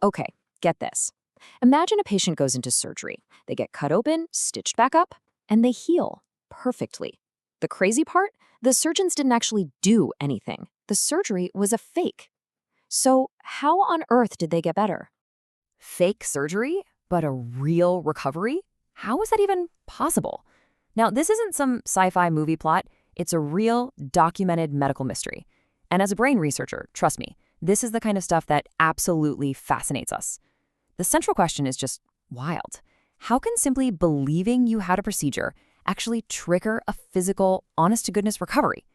Okay, get this. Imagine a patient goes into surgery. They get cut open, stitched back up, and they heal perfectly. The crazy part? The surgeons didn't actually do anything. The surgery was a fake. So, how on earth did they get better? Fake surgery, but a real recovery? How is that even possible? Now, this isn't some sci-fi movie plot. It's a real, documented medical mystery. And as a brain researcher, trust me, this is the kind of stuff that absolutely fascinates us. The central question is just wild. How can simply believing you had a procedure actually trigger a physical, honest-to-goodness recovery?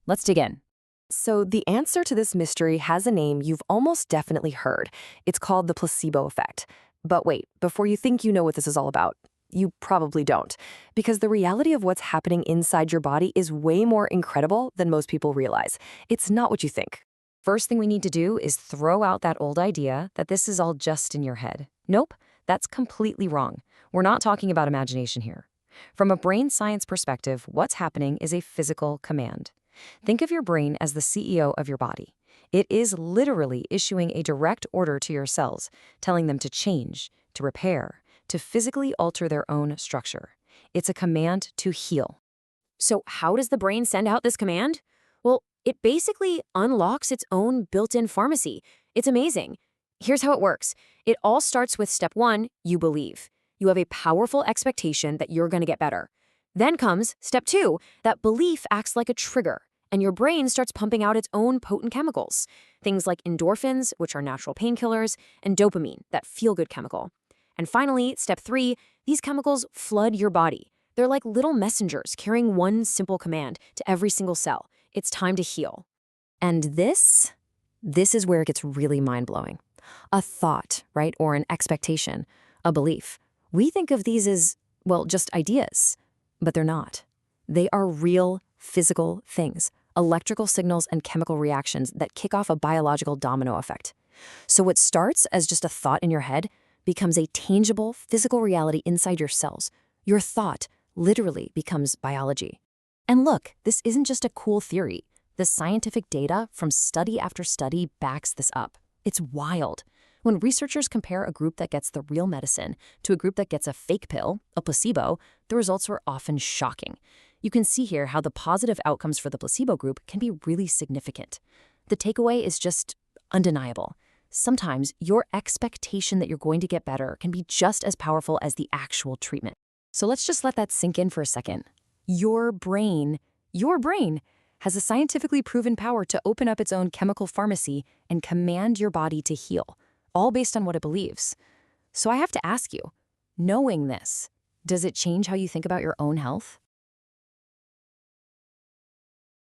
Let's dig in. So the answer to this mystery has a name you've almost definitely heard. It's called the placebo effect. But wait, before you think you know what this is all about, you probably don't. Because the reality of what's happening inside your body is way more incredible than most people realize. It's not what you think. First thing we need to do is throw out that old idea that this is all just in your head. Nope, that's completely wrong. We're not talking about imagination here. From a brain science perspective, what's happening is a physical command. Think of your brain as the CEO of your body. It is literally issuing a direct order to your cells, telling them to change, to repair, to physically alter their own structure. It's a command to heal. So how does the brain send out this command? Well, it basically unlocks its own built-in pharmacy. It's amazing. Here's how it works. It all starts with step 1, you believe. You have a powerful expectation that you're going to get better. Then comes step 2, that belief acts like a trigger, and your brain starts pumping out its own potent chemicals. Things like endorphins, which are natural painkillers, and dopamine, that feel-good chemical. And finally, step 3, these chemicals flood your body. They're like little messengers carrying one simple command to every single cell. It's time to heal. And this is where it gets really mind-blowing. A thought, right, or an expectation, a belief. We think of these as, well, just ideas, but they're not. They are real, physical things, electrical signals and chemical reactions that kick off a biological domino effect. So what starts as just a thought in your head becomes a tangible, physical reality inside your cells. Your thought literally becomes biology. And look, this isn't just a cool theory. The scientific data from study after study backs this up. It's wild. When researchers compare a group that gets the real medicine to a group that gets a fake pill, a placebo, the results are often shocking. You can see here how the positive outcomes for the placebo group can be really significant. The takeaway is just undeniable. Sometimes your expectation that you're going to get better can be just as powerful as the actual treatment. So let's just let that sink in for a second. Your brain has a scientifically proven power to open up its own chemical pharmacy and command your body to heal, all based on what it believes. So I have to ask you, knowing this, does it change how you think about your own health?